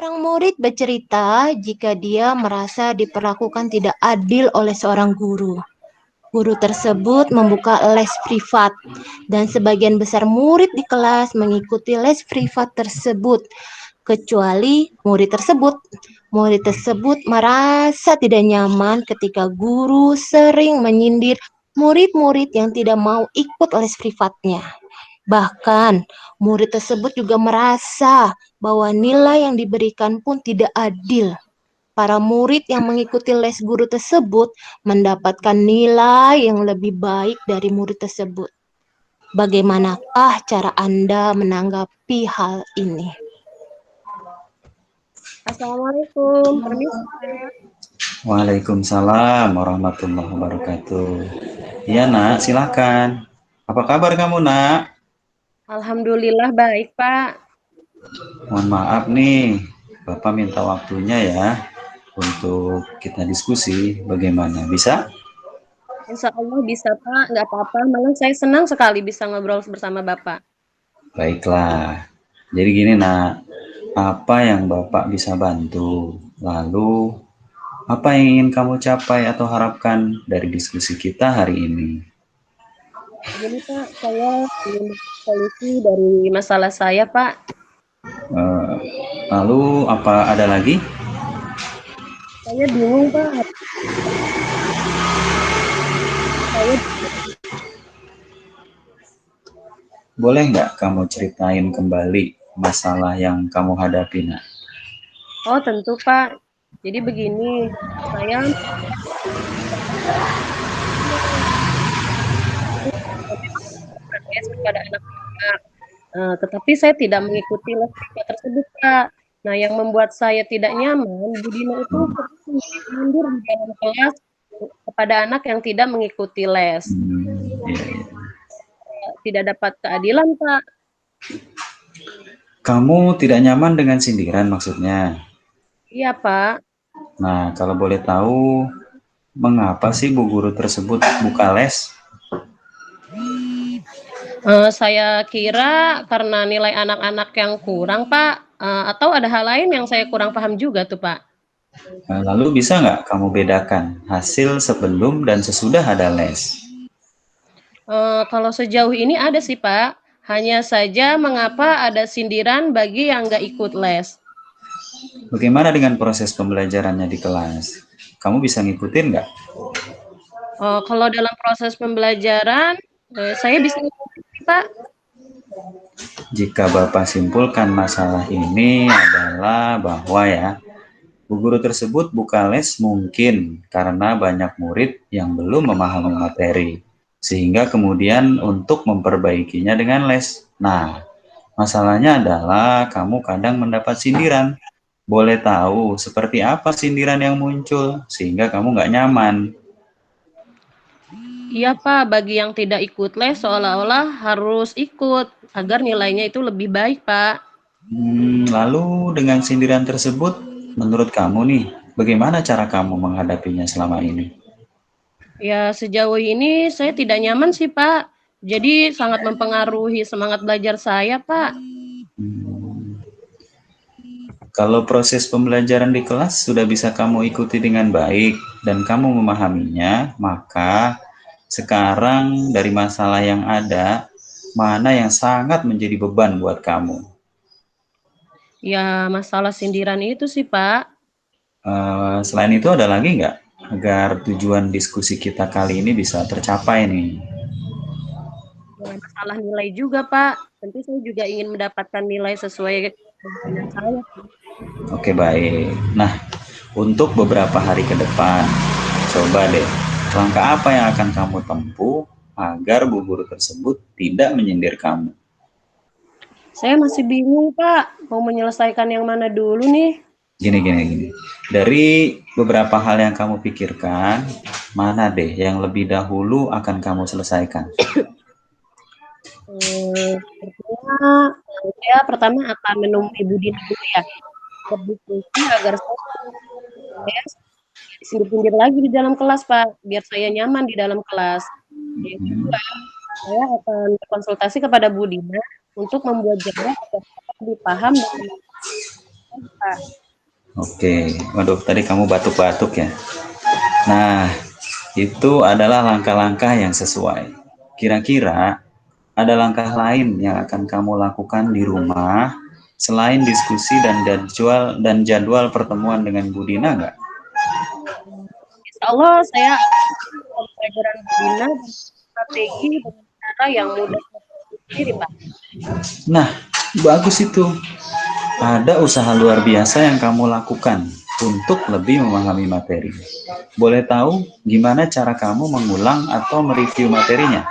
Seorang murid bercerita jika dia merasa diperlakukan tidak adil oleh seorang guru. Guru tersebut membuka les privat, dan sebagian besar murid di kelas mengikuti les privat tersebut, kecuali murid tersebut. Murid tersebut merasa tidak nyaman ketika guru sering menyindir murid-murid yang tidak mau ikut les privatnya. Bahkan, murid tersebut juga merasa bahwa nilai yang diberikan pun tidak adil. Para murid yang mengikuti les guru tersebut mendapatkan nilai yang lebih baik dari murid tersebut. Bagaimanakah cara Anda menanggapi hal ini? Assalamualaikum, permisi. Waalaikumsalam warahmatullahi wabarakatuh. Iya nak, silakan. Apa kabar kamu nak? Alhamdulillah baik, Pak. Mohon maaf nih, Bapak minta waktunya ya untuk kita diskusi. Bagaimana? Bisa? Insya Allah bisa, Pak. Nggak apa-apa. Malah saya senang sekali bisa ngobrol bersama Bapak. Baiklah. Jadi gini nak, apa yang Bapak bisa bantu? Lalu apa yang ingin kamu capai atau harapkan dari diskusi kita hari ini? Begini, Pak, saya ingin solusi dari masalah saya, Pak. Eh, Lalu apa ada lagi? Saya bingung, Pak. Saya Boleh nggak kamu ceritain kembali masalah yang kamu hadapi nak? Oh, tentu, Pak. Jadi begini, saya les kepada anak-anak. Tetapi saya tidak mengikuti les privat tersebut, Pak. Nah, yang membuat saya tidak nyaman, Bu Dina itu sering mundur di dalam kelas kepada anak yang tidak mengikuti les. Iya, iya. Tidak dapat keadilan, Pak. Kamu tidak nyaman dengan sindiran maksudnya? Iya, Pak. Nah, kalau boleh tahu, mengapa sih bu guru tersebut buka les? Saya kira karena nilai anak-anak yang kurang, Pak, atau ada hal lain yang saya kurang paham juga tuh, Pak. Nah, lalu bisa nggak kamu bedakan hasil sebelum dan sesudah ada les? Kalau sejauh ini ada sih, Pak. Hanya saja mengapa ada sindiran bagi yang nggak ikut les. Bagaimana dengan proses pembelajarannya di kelas? Kamu bisa ngikutin nggak? Kalau dalam proses pembelajaran, saya bisa ngikutin sih, Pak. Jika Bapak simpulkan masalah ini adalah bahwa ya, bu guru tersebut buka les mungkin karena banyak murid yang belum memahami materi, sehingga kemudian untuk memperbaikinya dengan les. Nah, masalahnya adalah kamu kadang mendapat sindiran. Boleh tahu seperti apa sindiran yang muncul sehingga kamu nggak nyaman. Iya, Pak, bagi yang tidak ikut les seolah-olah harus ikut agar nilainya itu lebih baik, Pak. Lalu dengan sindiran tersebut, menurut kamu nih, bagaimana cara kamu menghadapinya selama ini? Ya, sejauh ini saya tidak nyaman sih, Pak. Jadi sangat mempengaruhi semangat belajar saya, Pak. Kalau proses pembelajaran di kelas sudah bisa kamu ikuti dengan baik dan kamu memahaminya, maka sekarang dari masalah yang ada, mana yang sangat menjadi beban buat kamu? Ya, masalah sindiran itu sih, Pak. Selain itu ada lagi nggak agar tujuan diskusi kita kali ini bisa tercapai nih? Ya, masalah nilai juga, Pak. Tentu saya juga ingin mendapatkan nilai sesuai dengan saya. Oke baik. Nah, untuk beberapa hari ke depan, coba deh langkah apa yang akan kamu tempuh agar bu guru tersebut tidak menyindir kamu? Saya masih bingung, Pak. Mau menyelesaikan yang mana dulu nih? Gini. Dari beberapa hal yang kamu pikirkan, mana deh yang lebih dahulu akan kamu selesaikan? Sepertinya saya pertama akan menemui Bu Dina dulu ya. Berdiskusi agar saya sindir-sindir lagi di dalam kelas, Pak. Biar saya nyaman di dalam kelas. Yang kedua, saya akan berkonsultasi kepada Bu Dina untuk membuat jadwal agar saya lebih paham dan Pak. Oke, waduh tadi kamu batuk-batuk ya. Nah, itu adalah langkah-langkah yang sesuai. Kira-kira ada langkah lain yang akan kamu lakukan di rumah selain diskusi dan jadwal pertemuan dengan Bu Dina nggak? Insya Allah saya akan pelajaran Bina dan strategi dengan cara yang mudah sendiri, Pak. Nah, bagus itu. Ada usaha luar biasa yang kamu lakukan untuk lebih memahami materi. Boleh tahu gimana cara kamu mengulang atau mereview materinya?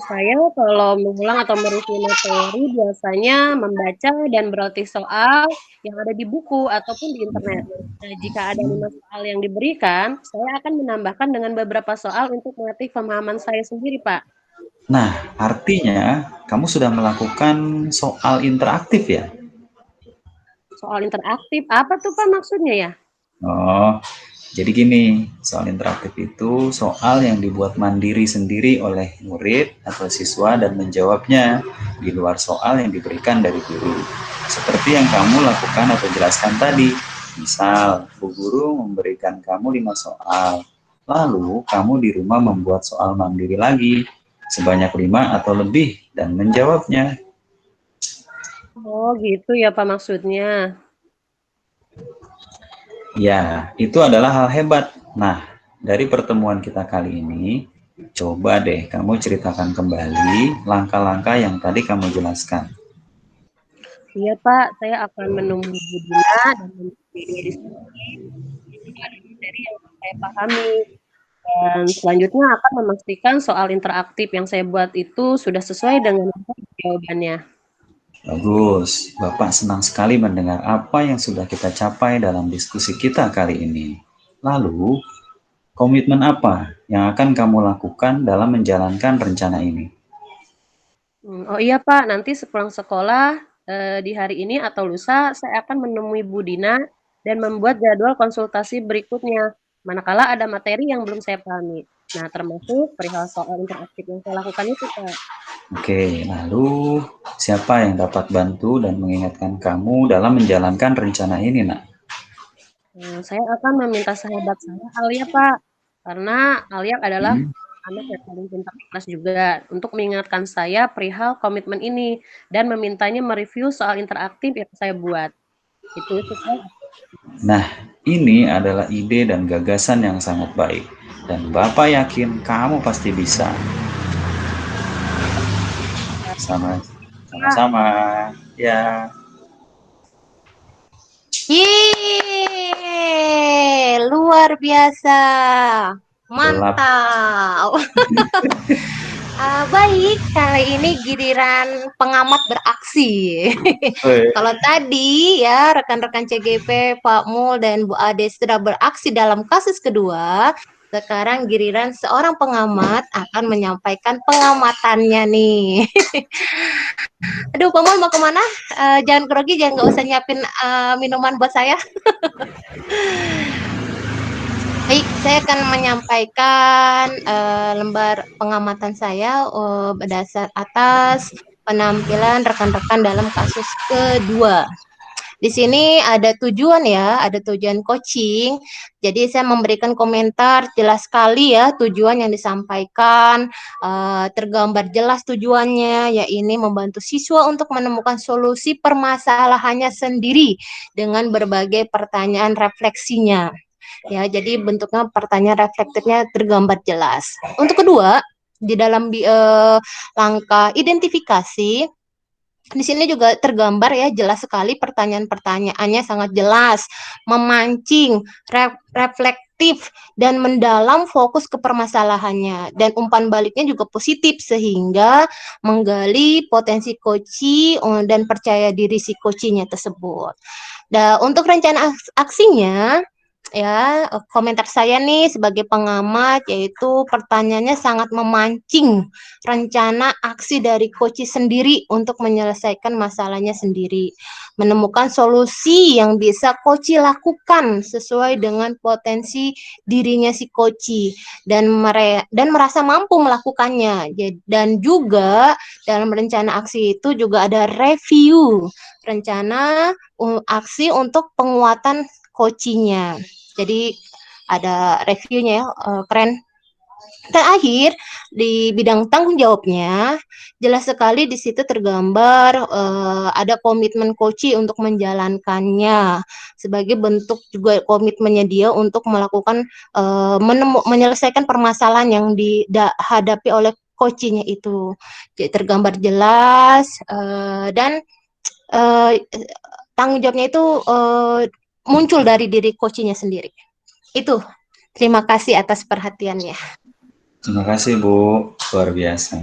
Saya kalau mengulang atau mereview materi biasanya membaca dan berarti soal yang ada di buku ataupun di internet. Nah, jika ada 5 soal yang diberikan, saya akan menambahkan dengan beberapa soal untuk melatih pemahaman saya sendiri, Pak. Nah, artinya kamu sudah melakukan soal interaktif ya? Soal interaktif, apa tuh Pak maksudnya ya? Oh, jadi gini, soal interaktif itu soal yang dibuat mandiri sendiri oleh murid atau siswa dan menjawabnya di luar soal yang diberikan dari guru. Seperti yang kamu lakukan atau jelaskan tadi. Misal, Bu Guru memberikan kamu 5 soal. Lalu, kamu di rumah membuat soal mandiri lagi sebanyak 5 atau lebih dan menjawabnya. Oh gitu ya Pak maksudnya. Ya, itu adalah hal hebat. Nah, dari pertemuan kita kali ini, coba deh kamu ceritakan kembali langkah-langkah yang tadi kamu jelaskan. Iya Pak, saya akan menemui Bu Dina dan memberi diskusi ada materi yang saya pahami. Dan selanjutnya akan memastikan soal interaktif yang saya buat itu sudah sesuai dengan jawabannya. Bagus, Bapak senang sekali mendengar apa yang sudah kita capai dalam diskusi kita kali ini. Lalu, komitmen apa yang akan kamu lakukan dalam menjalankan rencana ini? Oh iya Pak, nanti sepulang sekolah di hari ini atau lusa saya akan menemui Bu Dina dan membuat jadwal konsultasi berikutnya. Manakala ada materi yang belum saya pahami. Nah, termasuk perihal soal interaktif yang saya lakukan itu, Pak. Oke, lalu siapa yang dapat bantu dan mengingatkan kamu dalam menjalankan rencana ini, Nak? Saya akan meminta sahabat saya Alia, Pak. Karena Alia adalah Hmm. anak yang paling pintar di kelas juga untuk mengingatkan saya perihal komitmen ini dan memintanya mereview soal interaktif yang saya buat. Itu sih, Pak. Nah, ini adalah ide dan gagasan yang sangat baik. Dan Bapak yakin kamu pasti bisa. Sama-sama. Ya, Yeay, luar biasa. gelap. Mantap. Baik, kali ini giliran pengamat beraksi. Kalau tadi ya rekan-rekan CGP, Pak Mul dan Bu Ade sudah beraksi dalam kasus kedua, sekarang giliran seorang pengamat akan menyampaikan pengamatannya nih. Aduh, Pak Mul mau kemana? Jangan grogi, jangan nggak usah nyiapin minuman buat saya. Baik, saya akan menyampaikan lembar pengamatan saya berdasar atas penampilan rekan-rekan dalam kasus kedua. Di sini ada tujuan ya, ada tujuan coaching. Jadi saya memberikan komentar jelas sekali ya tujuan yang disampaikan, tergambar jelas tujuannya, yaitu membantu siswa untuk menemukan solusi permasalahannya sendiri dengan berbagai pertanyaan refleksinya. Ya, jadi bentuknya pertanyaan reflektifnya tergambar jelas. Untuk kedua, di dalam langkah identifikasi di sini juga tergambar ya jelas sekali pertanyaan-pertanyaannya sangat jelas, memancing, reflektif dan mendalam fokus ke permasalahannya dan umpan baliknya juga positif sehingga menggali potensi coach dan percaya diri si coachnya tersebut. Nah, untuk rencana aksinya Ya, komentar saya nih sebagai pengamat yaitu pertanyaannya sangat memancing rencana aksi dari Koci sendiri untuk menyelesaikan masalahnya sendiri, menemukan solusi yang bisa Koci lakukan sesuai dengan potensi dirinya si Koci dan merasa mampu melakukannya. Dan juga dalam rencana aksi itu juga ada review rencana aksi untuk penguatan Kocinya. Jadi ada reviewnya ya, keren. Terakhir, di bidang tanggung jawabnya, jelas sekali di situ tergambar ada komitmen Koci untuk menjalankannya sebagai bentuk juga komitmennya dia untuk melakukan menyelesaikan permasalahan yang dihadapi oleh Kocinya itu. Jadi tergambar jelas dan uh, tanggung jawabnya itu muncul dari diri Kocinya sendiri. Itu. Terima kasih atas perhatiannya. Terima kasih Bu, luar biasa.